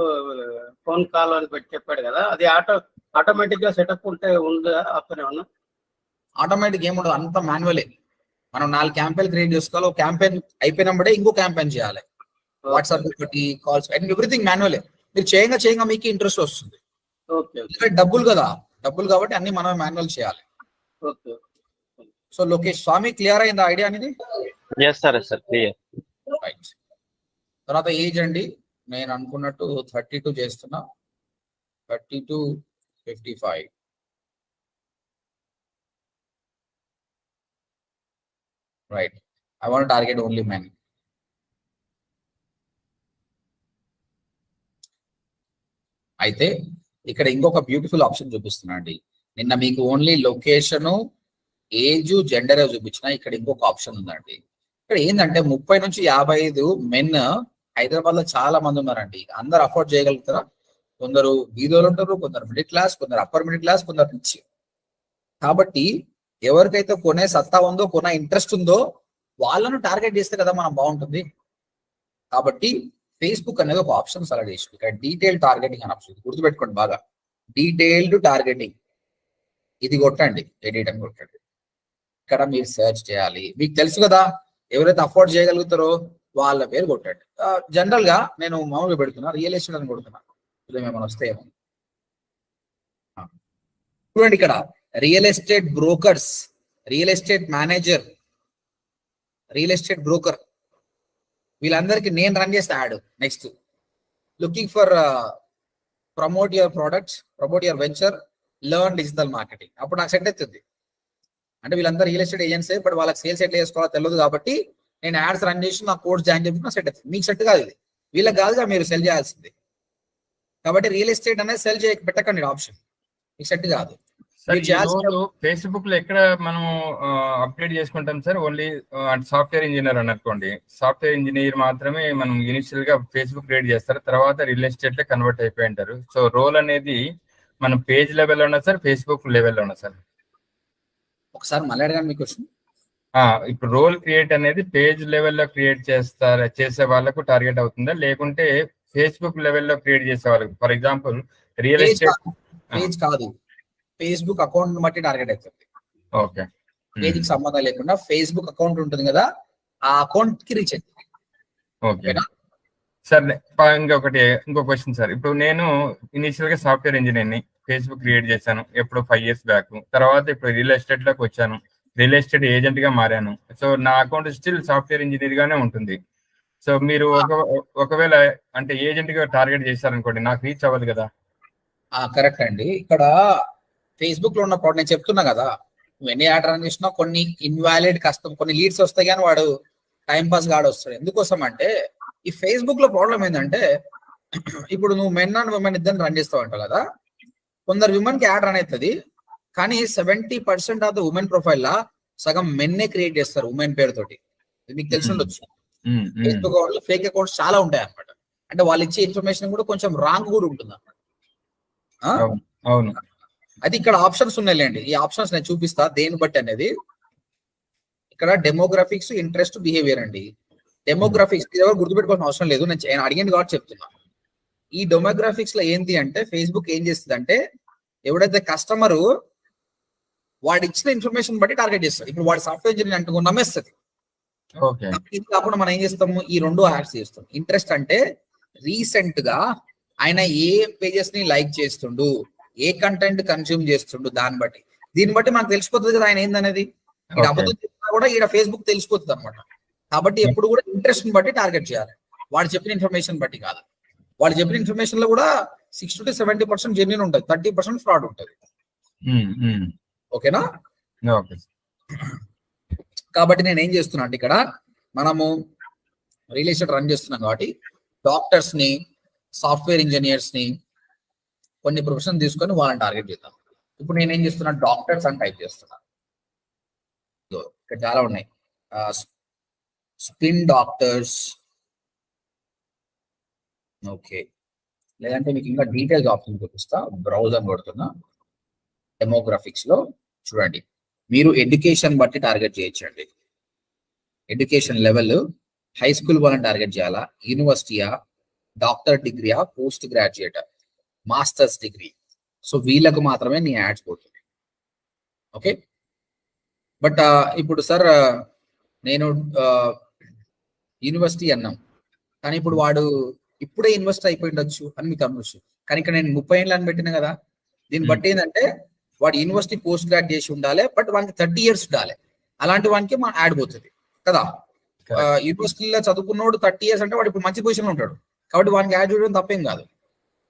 ఫోన్ కాల్ అని పెట్టి చెప్పాడు కదా, అది ఆటోమేటిక్ గా సెటప్ ఉంటే ఉందా ఆప్షన్ ఏమన్నా? ఆటోమేటిక్ ఏముండదు, అంత మాన్యువలే. మనం 4 క్యాంపెయిన్ క్రియేట్ చేసుకోవాలి. ఒక క్యాంపెయిన్ అయిపోయినప్పుడే ఇంకో క్యాంపెయిన్ చేయాలి. వాట్సాప్ ఒకటి, కాల్స్, అండ్ ఎవ్రీథింగ్ మాన్యువలే. మీరు చేయంగా మీకు ఇంట్రెస్ట్ వస్తుంది. డబ్బులు కదా, డబ్బులు కాబట్టి అన్ని మనం మాన్యువల్ చేయాలి. సో లోకేష్, స్వామి క్లియర్ అయింది ఐడియా అనేది? క్లియర్. రైట్. తర్వాత ఏజ్ అండి, నేను అనుకున్నట్టు 32 చేస్తున్నా, 30 to 55. Right. I want target only men. అయితే ఇక్కడ ఇంకొక బ్యూటిఫుల్ ఆప్షన్ చూపిస్తున్నా అండి. నిన్న మీకు ఓన్లీ లొకేషన్, ఏజ్, జెండర్ చూపించిన, ఇక్కడ ఇంకొక ఆప్షన్ ఉందండి. ఇక్కడ ఏంటంటే 30 నుంచి 55 మెన్ హైదరాబాద్ లో చాలా మంది ఉన్నారండి. అందరు అఫోర్డ్ చేయగలుగుతారా? కొందరు బీదోలు ఉంటారు, కొందరు మిడిల్ క్లాస్, కొందరు అప్పర్ మిడిల్ క్లాస్, కొందరు రిచ్. కాబట్టి ఎవరికైతే కొనే సత్తా ఉందో, కొనే ఇంట్రెస్ట్ ఉందో వాళ్ళను టార్గెట్ చేస్తే కదా మనం బాగుంటుంది. కాబట్టి ఫేస్బుక్ అనేది ఒక ఆప్షన్ సెలెక్ట్ చేసి ఇక్కడ డీటెయిల్ టార్గెటింగ్ అని ఆప్షన్ గుర్తుపెట్టుకోండి బాగా, డీటెయిల్డ్ టార్గెటింగ్. ఇది కొట్టండి, ఎడిట్ అని కొట్టండి. ఇక్కడ మీరు సెర్చ్ చేయాలి. మీకు తెలుసు కదా, ఎవరైతే అఫోర్డ్ చేయగలుగుతారో వాళ్ళ పేరు కొట్టండి. జనరల్ గా నేను మామూలుగా పెడుతున్నా, రియల్ ఎస్టేట్ అని కొడుతున్నా, ఏమైనా వస్తాయేమో చూడండి. ఇక్కడ real estate brokers, real estate manager, real estate broker, వీళ్ళందరికీ నేను రన్ చేస్తే add. Next looking for promote your products, promote your venture, learn digital marketing. అప్పుడు నాకు సెట్ అవుతుంది. అంటే వీళ్ళందరూ రియల్ ఎస్టేట్ ఏజెంట్సే, బట్ వాళ్ళకి సేల్స్ ఎట్లా చేసుకోవాలో తెలియదు కాబట్టి నేను యాడ్స్ రన్ చేసి నా కోర్స్ జాయిన్ చేసుకున్నా సెట్ అవుతుంది. మీకు సెట్ కాదు ఇది, వీళ్ళకి కాదుగా మీరు సెల్ చేయాల్సింది. కాబట్టి రియల్ ఎస్టేట్ అనేది సెల్ పెట్టకండి ఆప్షన్, మీకు సెట్ కాదు. ఫేస్బుక్ లో ఎక్కడ మనం అప్డేట్ చేసుకుంటాం సార్? ఓన్లీ సాఫ్ట్వేర్ ఇంజనీర్ అని అనుకోండి, సాఫ్ట్వేర్ ఇంజనీర్ మాత్రమే మనం ఇనిషియల్ గా ఫేస్బుక్ క్రియేట్ చేస్తారు, తర్వాత రియల్ ఎస్టేట్ లో కన్వర్ట్ అయిపోయి ఉంటారు. సో రోల్ అనేది మనం పేజ్ లెవెల్లో ఉన్నా సార్, ఫేస్బుక్ లెవెల్లో ఉన్నా సార్? ఒకసారి మళ్ళీ అడగండి మీ క్వశ్చన్. ఇప్పుడు రోల్ క్రియేట్ అనేది పేజ్ లెవెల్లో క్రియేట్ చేసే వాళ్ళకు టార్గెట్ అవుతుందా, లేకుంటే ఫేస్బుక్ లెవెల్లో క్రియేట్ చేసే వాళ్ళకి? For example real estate page కాదు, ఫేస్బుక్ అకౌంట్ బట్టి టార్గెట్ అవుతుంది. ఓకే, పేజ్ కి సంబంధం లేకుండా ఫేస్బుక్ అకౌంట్ ఉంటుంది కదా, ఆ అకౌంట్ కి రీచ్ అవుతుంది. Okay sir. ఇంకో క్వశ్చన్ సార్. ఇప్పుడు నేను ఇనిషియల్ గా సాఫ్ట్వేర్ ఇంజనీర్ ని, ఫేస్బుక్ క్రియేట్ చేశాను ఎప్పుడు 5 years బ్యాక్. తర్వాత ఇప్పుడు రియల్ ఎస్టేట్ లోకి వచ్చాను, రియల్ ఎస్టేట్ ఏజెంట్ గా మారాను. సో నా అకౌంట్ స్టిల్ సాఫ్ట్వేర్ ఇంజనీర్ గానే ఉంటుంది. సో మీరు ఒకవేళ అంటే ఏజెంట్ గా టార్గెట్ చేశారనుకోండి, నాకు రీచ్ అవ్వదు కదా? కరెక్ట్ అండి. ఇక్కడ ఫేస్బుక్ లో ఉన్న నేను చెప్తున్నా కదా, నువ్వు ఎన్ని యాడ్ రన్ చేసినా కొన్ని ఇన్వాలిడ్ కస్టమ్, కొన్ని లీడ్స్ వస్తాయి కానీ వాడు టైం పాస్ గాడు వస్తాడు. ఎందుకోసం అంటే ఈ ఫేస్బుక్ లో ప్రాబ్లం ఏంటంటే, ఇప్పుడు నువ్వు మెన్ అండ్ విమెన్ ఇద్దరు రన్ చేస్తావు అంటావు కదా, కొందరు విమెన్ కి యాడ్ రన్ అవుతుంది, కానీ 70% ఆఫ్ ద ఉమెన్ ప్రొఫైల్ లా సగం మెన్నే క్రియేట్ చేస్తారు ఉమెన్ పేరుతోటి. మీకు తెలిసి ఉండొచ్చు. ఫేస్బుక్ అకౌంట్ ఫేక్ అకౌంట్స్ చాలా ఉంటాయి అన్నమాట. అంటే వాళ్ళు ఇచ్చే ఇన్ఫర్మేషన్ కూడా కొంచెం రాంగ్ కూడా ఉంటుంది అన్నమాట. అవును, అది ఇక్కడ ఆప్షన్స్ ఉన్నాయిలేండి, ఈ ఆప్షన్స్ నేను చూపిస్తా దేని బట్టి అనేది. ఇక్కడ డెమోగ్రఫిక్స్, ఇంట్రెస్ట్, బిహేవియర్ అండి. డెమోగ్రఫిక్స్ ఎవరు గుర్తుపెట్టుకోవాల్సిన అవసరం లేదు, నేను అడిగింది కాబట్టి చెప్తున్నా. ఈ డెమోగ్రఫిక్స్ లో ఏంటి అంటే, ఫేస్బుక్ ఏం చేస్తుంది అంటే, ఎవడైతే కస్టమర్ వాడు ఇచ్చిన ఇన్ఫర్మేషన్ బట్టి టార్గెట్ చేస్తాడు. ఇప్పుడు వాడు సాఫ్ట్వేర్ ఇంజనీర్ అంటూ నమ్మేస్తుంది. ఇది కాకుండా మనం ఏం చేస్తాము, ఈ 2 యాడ్స్ చేస్తాం. ఇంట్రెస్ట్ అంటే రీసెంట్ గా ఆయన ఏ పేజెస్ ని లైక్ చేస్తుండు, ఏ కంటెంట్ కన్స్యూమ్ చేస్తుండు, దీన్ని బట్టి మనకు తెలిసిపోతుంది కదా ఆయన ఏందనేది. ఇక్కడ అబద్ధం చెప్పినా కూడా ఈడ ఫేస్బుక్ తెలిసిపోతుంది అనమాట. కాబట్టి ఎప్పుడు కూడా ఇంట్రెస్ట్ ని బట్టి టార్గెట్ చేయాలి, వాడు చెప్పిన ఇన్ఫర్మేషన్ బట్టి కాదు. వాడు చెప్పిన ఇన్ఫర్మేషన్ లో కూడా 60 to 70% జెన్యూన్ ఉంటుంది, 30% ఫ్రాడ్ ఉంటుంది. ఓకేనా? కాబట్టి నేను ఏం చేస్తున్నా అంటే, ఇక్కడ మనము రియల్ ఎస్టేట్ రన్ చేస్తున్నాం కాబట్టి డాక్టర్స్ ని, సాఫ్ట్వేర్ ఇంజనీర్స్ ని, కొన్ని ప్రొఫెషన్ తీసుకొని వాళ్ళని టార్గెట్ చేద్దాం. ఇప్పుడు నేను ఏం చేస్తున్నా, డాక్టర్స్ అని టైప్ చేస్తున్నా. ఇక్కడ చాలా ఉన్నాయి, స్పిన్ డాక్టర్స్. ఓకే, లేదంటే మీకు ఇంకా డీటెయిల్స్ ఆప్షన్ చూపిస్తా. బ్రౌజర్ కొడుతున్నా. డెమోగ్రఫిక్స్ లో చూడండి, మీరు ఎడ్యుకేషన్ బట్టి టార్గెట్ చేయొచ్చండి. ఎడ్యుకేషన్ లెవెల్ హై స్కూల్ వాళ్ళని టార్గెట్ చేయాలా, యూనివర్సిటీయా, డాక్టర్ డిగ్రీయా, post graduate, masters degree. So వీళ్ళకు మాత్రమే నీ యాడ్స్ పోతుంది. ఓకే, బట్ ఇప్పుడు సార్ నేను యూనివర్సిటీ అన్నాం, కానీ ఇప్పుడు వాడు ఇప్పుడే యూనివర్సిటీ అయిపోయి ఉండొచ్చు అని మీకు అనవచ్చు. కానీ ఇక్కడ నేను 30 ఏళ్ళు అని పెట్టినా కదా, దీన్ని బట్టి ఏంటంటే వాడు యూనివర్సిటీ పోస్ట్ గ్రాడ్ చేసి ఉండాలి, బట్ వానికి 30 years ఉండాలి. అలాంటి వానికి మన యాడ్ పోతుంది కదా. యూనివర్సిటీలో చదువుకున్నోడు 30 years అంటే వాడు ఇప్పుడు మంచి పొజిషన్ లో ఉంటాడు, కాబట్టి వానికి యాడ్ చేయడం తప్పేం కాదు.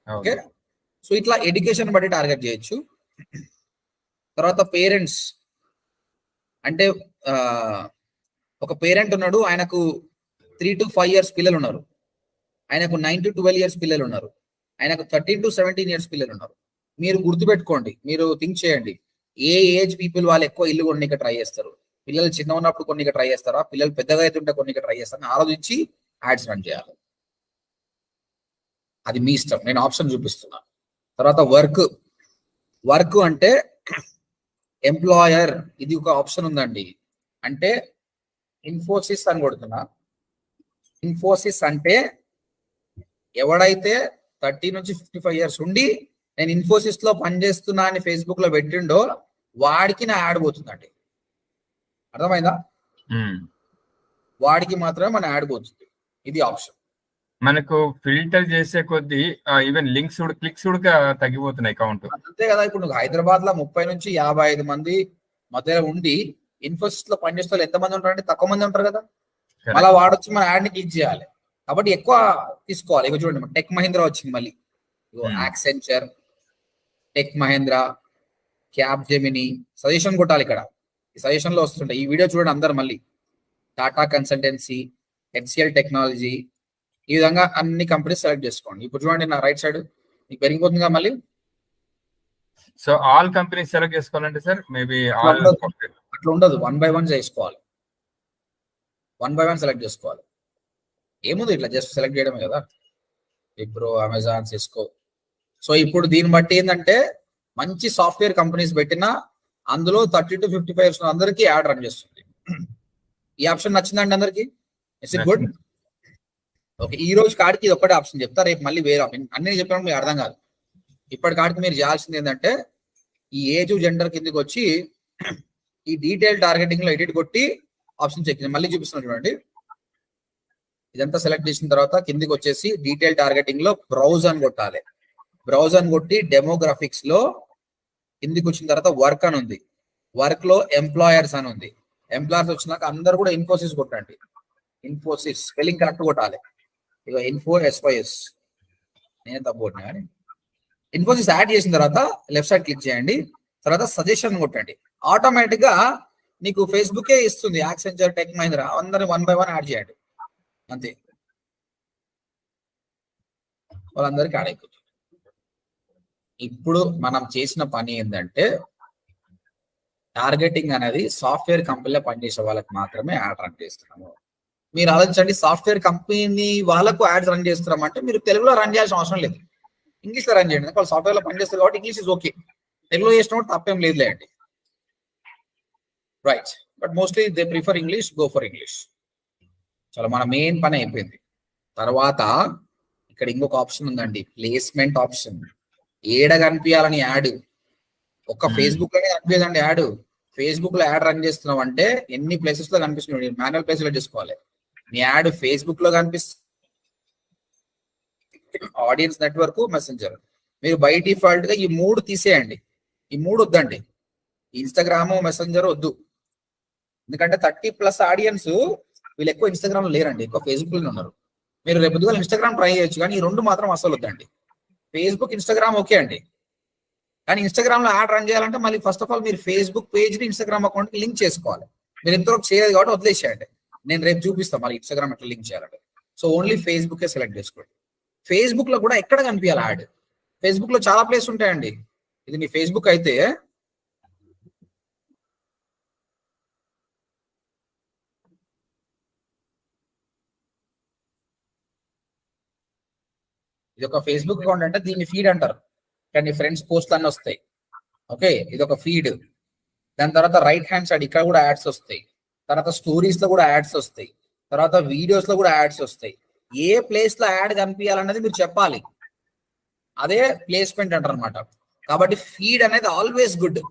ఓకే, సో ఇట్లా ఎడ్యుకేషన్ బట్టి టార్గెట్ చేయొచ్చు. తర్వాత పేరెంట్స్ అంటే, ఒక పేరెంట్ ఉన్నాడు, ఆయనకు 3 to 5 years పిల్లలు ఉన్నారు, ఆయనకు 9 to 12 years పిల్లలు ఉన్నారు, ఆయనకు 13 to 17 years పిల్లలు ఉన్నారు. మీరు గుర్తుపెట్టుకోండి, మీరు థింక్ చేయండి, ఏ ఏజ్ పీపుల్ వాళ్ళు ఎక్కువ ఇల్లు కొన్నిక ట్రై చేస్తారు, పిల్లలు చిన్న ఉన్నప్పుడు కొన్నిక ట్రై చేస్తారా, పిల్లలు పెద్దగా అవుతుంటే కొన్నిక ట్రై చేస్తారని ఆలోచించి యాడ్స్ రన్ చేయాలి. అది మీ ఇష్టం, నేను ఆప్షన్ చూపిస్తున్నా. తర్వాత వర్క్ అంటే ఎంప్లాయర్, ఇది ఒక ఆప్షన్ ఉందండి. అంటే ఇన్ఫోసిస్ అని కొడుతున్నా. ఇన్ఫోసిస్ అంటే ఎవడైతే 30 నుంచి 55 years ఉండి నేను ఇన్ఫోసిస్ లో పనిచేస్తున్నా అని ఫేస్బుక్ లో పెట్టిండో వాడికి నా యాడ్ పోతుందండి. అర్థమైందా? వాడికి మాత్రమే మన యాడ్ పోతుంది. ఇది ఆప్షన్. మనకు ఫిల్టర్ చేసే కొద్దీ ఈవెన్ క్లిక్స్ కూడా తగ్గిపోతున్నాయి అకౌంట్. అంతే కదా. ఇప్పుడు నువ్వు హైదరాబాద్ లో 30 నుంచి 55 మంది మధ్యలో ఉండి ఇన్ఫోసిస్ లో పనిచేసే వాళ్ళు ఎంతమంది ఉంటారంటే తక్కువ మంది ఉంటారు కదా. మళ్ళీ వాడొచ్చి మన యాడ్ ని క్లిక్ చేయాలి కాబట్టి ఎక్కువ తీసుకోవాలి. ఇక చూడండి, టెక్ మహీంద్రా వచ్చింది, మళ్ళీ Accenture, tech Mahindra, cab Gemini, suggestion కొట్టాలి. ఇక్కడ ఈ సజెషన్ లో వస్తుంటాయి. ఈ వీడియో చూడండి అందరు, మళ్ళీ టాటా కన్సల్టెన్సీ, హెచ్సిఎల్ టెక్నాలజీ, ఈ విధంగా అన్ని కంపెనీస్ సెలెక్ట్ చేసుకోండి. ఇప్పుడు చూడండి నా రైట్ సైడ్ మీకు పెరిగిపోతుందిగా మళ్ళీ. సో ఆల్ కంపెనీస్ సెలెక్ట్ చేసుకోవాలంటే సార్ మేబీ ఆల్ అట్లా ఉండదు, 1 by 1 చేసుకోవాలి. 1 by 1 సెలెక్ట్ చేసుకోవాలి. ఏముంది ఇట్లా జస్ట్ సెలెక్ట్ చేయడమే కదా. Wipro, Amazon, Cisco. సో ఇప్పుడు దీన్ని బట్టి ఏంటంటే మంచి సాఫ్ట్వేర్ కంపెనీస్ పెట్టినా అందులో 30 to 55 years అందరికీ యాడ్ రన్ చేస్తుంది. ఈ ఆప్షన్ నచ్చిందండి అందరికి? It's it good? ఓకే, ఈ రోజు కాడికి ఇది ఒక్కటే ఆప్షన్ చెప్తా, రేపు మళ్ళీ వేరే ఆప్షన్. అన్ని చెప్పినప్పుడు మీకు అర్థం కాదు. ఇప్పటి కాడికి మీరు చేయాల్సింది ఏంటంటే ఈ ఏజ్ జెండర్ కిందకి వచ్చి ఈ డీటెయిల్ టార్గెటింగ్ లో ఎడిట్ కొట్టి ఆప్షన్ చెక్ మళ్ళీ చూపిస్తున్నాను చూడండి. ఇదంతా సెలెక్ట్ చేసిన తర్వాత కిందికి వచ్చేసి డీటెయిల్ టార్గెటింగ్ లో బ్రౌజ్ అని కొట్టాలి. బ్రౌజ్ అని కొట్టి డెమోగ్రాఫిక్స్ లో కిందికి వచ్చిన తర్వాత వర్క్ అని ఉంది. వర్క్ లో ఎంప్లాయర్స్ అని ఉంది. ఎంప్లాయర్స్ వచ్చినాక అందరు కూడా ఇన్ఫోసిస్ కొట్టండి. ఇన్ఫోసిస్ స్పెల్లింగ్ కరెక్ట్ కొట్టాలి. ఇక INFOSYS నేను తప్పు కొట్టినా కానీ ఇన్ఫోసిస్ యాడ్ చేసిన తర్వాత లెఫ్ట్ సైడ్ క్లిక్ చేయండి. తర్వాత సజెషన్ కొట్టండి. ఆటోమేటిక్ గా నీకు ఫేస్బుకే ఇస్తుంది. యాక్సెంచర్, టెక్ మహీంద్రా అందరిని 1 by 1 యాడ్ చేయండి అంతే. వాళ్ళందరికీ యాడ్ అయిపోతుంది. ఇప్పుడు మనం చేసిన పని ఏంటంటే టార్గెటింగ్ అనేది సాఫ్ట్వేర్ కంపెనీలో పనిచేసే వాళ్ళకి మాత్రమే యాడ్ రన్ చేస్తున్నాము. మీరు ఆలోచించండి, సాఫ్ట్వేర్ కంపెనీ వాళ్ళకు యాడ్స్ రన్ చేస్తున్నాం అంటే మీరు తెలుగులో రన్ చేయాల్సిన అవసరం లేదు, ఇంగ్లీష్ లో రన్ చేయండి. వాళ్ళు సాఫ్ట్వేర్ లో పనిచేస్తారు కాబట్టి ఇంగ్లీష్ ఇస్ ఓకే. తెలుగులో చేసిన తప్పేం లేదులే అండి. Right, but mostly they prefer English, go for English. చాలా మన మెయిన్ పని అయిపోయింది. తర్వాత ఇక్కడ ఇంకొక ఆప్షన్ ఉందండి, ప్లేస్మెంట్ ఆప్షన్. ఏడ కనిపించాలని యాడ్ ఒక్క ఫేస్బుక్ లోనే కనిపించదండి యాడ్. ఫేస్బుక్ లో యాడ్ రన్ చేస్తున్నాం అంటే ఎన్ని ప్లేసెస్ లో కనిపిస్తుంది, మాన్యువల్ ప్లేస్ లో చేసుకోవాలి. మీ యాడ్ ఫేస్బుక్ లో కనిపిస్తుంది, ఆడియన్స్ నెట్వర్క్, మెసెంజర్. మీరు బై డిఫాల్ట్ గా ఈ 3 తీసేయండి. ఈ 3 వద్దండి. ఇన్స్టాగ్రామ్, మెసెంజర్ వద్దు. ఎందుకంటే 30+ ఆడియన్స్ వీళ్ళు ఎక్కువ ఇన్స్టాగ్రామ్ లో లేరండి, ఎక్కువ ఫేస్బుక్ లోనే ఉన్నారు. మీరు రేపు పొద్దుగా ఇన్స్టాగ్రామ్ ట్రై చేయొచ్చు, కానీ ఈ 2 మాత్రం అసలు వద్దండి. ఫేస్బుక్, ఇన్స్టాగ్రామ్ ఓకే అండి, కానీ ఇన్స్టాగ్రామ్ లో యాడ్ రన్ చేయాలంటే మళ్ళీ ఫస్ట్ ఆఫ్ ఆల్ మీరు ఫేస్బుక్ పేజ్ ని ఇన్స్టాగ్రామ్ అకౌంట్ కి లింక్ చేసుకోవాలి. మీరు ఇంతవరకు చేయలేదు కాబట్టి వదిలేసేయండి. నేను రేపు చూపిస్తాను మళ్ళీ ఇన్స్టాగ్రామ్ ఎట్లా లింక్ చేయాలంటే. సో ఓన్లీ ఫేస్బుక్ సెలెక్ట్ చేసుకోండి. ఫేస్బుక్ లో కూడా ఎక్కడ కనిపించాలి యాడ్? ఫేస్బుక్ లో చాలా ప్లేస్ ఉంటాయండి. ఇది మీ ఫేస్బుక్ అయితే ఇది ఒక ఫేస్బుక్ అకౌంట్ అంటే దీన్ని ఫీడ్ అంటారు, కానీ ఫ్రెండ్స్ పోస్ట్ అన్నీ వస్తాయి. ఓకే, ఇది ఒక ఫీడ్. దాని తర్వాత రైట్ హ్యాండ్ సైడ్ ఇక్కడ కూడా యాడ్స్ వస్తాయి. తర్వాత స్టోరీస్ లో కూడా యాడ్స్ వస్తాయి. తర్వాత వీడియోస్ లో కూడా యాడ్స్ వస్తాయి. ఏ ప్లేస్ లో యాడ్ కనిపించాలన్నది మీరు చెప్పాలి. అదే ప్లేస్మెంట్ అంటారు అనమాట. కాబట్టి ఫీడ్ అనేది ఆల్వేస్ గుడ్.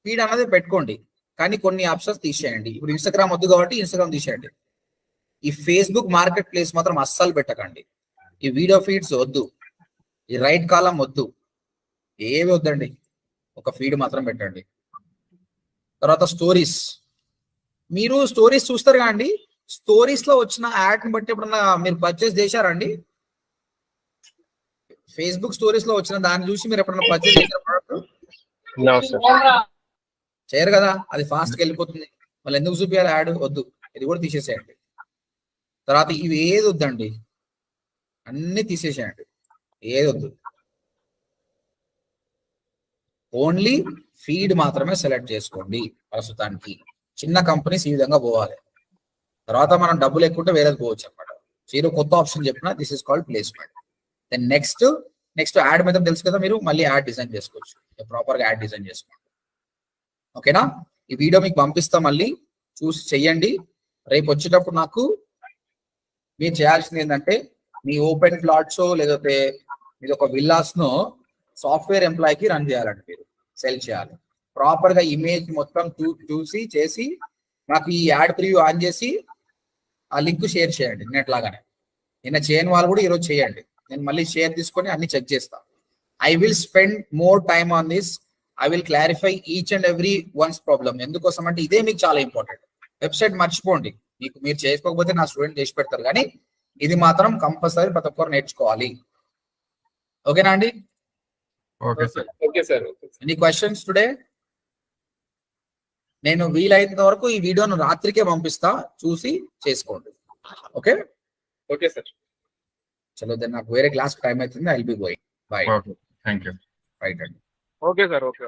ఫీడ్ అనేది పెట్టుకోండి, కానీ కొన్ని ఆప్షన్స్ తీసేయండి. ఇప్పుడు ఇన్స్టాగ్రామ్ వద్దు కాబట్టి ఇన్స్టాగ్రామ్ తీసేయండి. ఈ ఫేస్బుక్ మార్కెట్ ప్లేస్ మాత్రం అస్సలు పెట్టకండి. ఈ వీడియో ఫీడ్స్ వద్దు, ఈ రైట్ కాలం వద్దు, ఏవి వద్దండి. ఒక ఫీడ్ మాత్రం పెట్టండి. తర్వాత స్టోరీస్. మీరు స్టోరీస్ చూస్తారు కాండి, స్టోరీస్ లో వచ్చిన యాడ్ ని బట్టి ఎప్పుడన్నా మీరు పర్చేస్ చేశారండి? ఫేస్బుక్ స్టోరీస్ లో వచ్చిన దాన్ని చూసి మీరు ఎప్పుడన్నా పర్చేస్ చేశారు ప్రోడక్ట్? చేయరు కదా, అది ఫాస్ట్గా వెళ్ళిపోతుంది. మళ్ళీ ఎందుకు చూపించాలి యాడ్? వద్దు, ఇది కూడా తీసేసేయండి. తర్వాత ఇవి ఏది వద్దండి, అన్ని తీసేసేయండి, ఏది వద్దు. ఓన్లీ ఫీడ్ మాత్రమే సెలెక్ట్ చేసుకోండి ప్రస్తుతానికి. చిన్న కంపెనీస్ ఈ విధంగా పోవాలి. తర్వాత మనం డబ్బులు ఎక్కుంటే వేరేది పోవచ్చు అనమాట. జీరో కొత్త ఆప్షన్ చెప్పిన this is called placement. Then next ad method తెలుసు కదా, మీరు మళ్ళీ యాడ్ డిజైన్ చేసుకోవచ్చు. ప్రాపర్ గా యాడ్ డిజైన్ చేసుకోండి. ఓకేనా? ఈ వీడియో మీకు పంపిస్తా, మళ్ళీ చూసి చెయ్యండి. రేపు వచ్చేటప్పుడు నాకు మీరు చేయాల్సింది ఏంటంటే మీ ఓపెన్ ప్లాట్స్ లేకపోతే మీరు ఒక విల్లాస్ ను సాఫ్ట్వేర్ ఎంప్లాయీకి రన్ చేయాలండి. మీరు సెల్ చేయాలి. ప్రాపర్ గా ఇమేజ్ మొత్తం చూసి చేసి నాకు ఈ యాడ్ ప్రివ్యూ ఆన్ చేసి ఆ లింక్ షేర్ చేయండి. నిన్నటి లాగానే. నిన్న చేయని వాళ్ళు కూడా ఈరోజు చేయండి. నేను మళ్ళీ షేర్ తీసుకొని అన్ని చెక్ చేస్తాను. I will spend more time on this. I will clarify each and every once problem. ఎందుకోసం అంటే ఇదే మీకు చాలా ఇంపార్టెంట్. వెబ్సైట్ మర్చిపోండి, మీరు చేసుకోకపోతే నా స్టూడెంట్ చేసి పెడతారు, కానీ ఇది మాత్రం కంపల్సరీ ప్రతి ఒక్కరు నేర్చుకోవాలి. ఓకేనా అండి? Okay sir. Okay sir. Any questions today? నేను వీలైనంత వరకు ఈ వీడియోను రాత్రికే పంపిస్తా, చూసి చేసుకోండి. Okay okay sir. చలో దెన్ నాకు వేరే క్లాస్ టైం అవుతుంది. I will be going. Bye. Okay, thank you. Right అండి. Okay sir. ఓకే.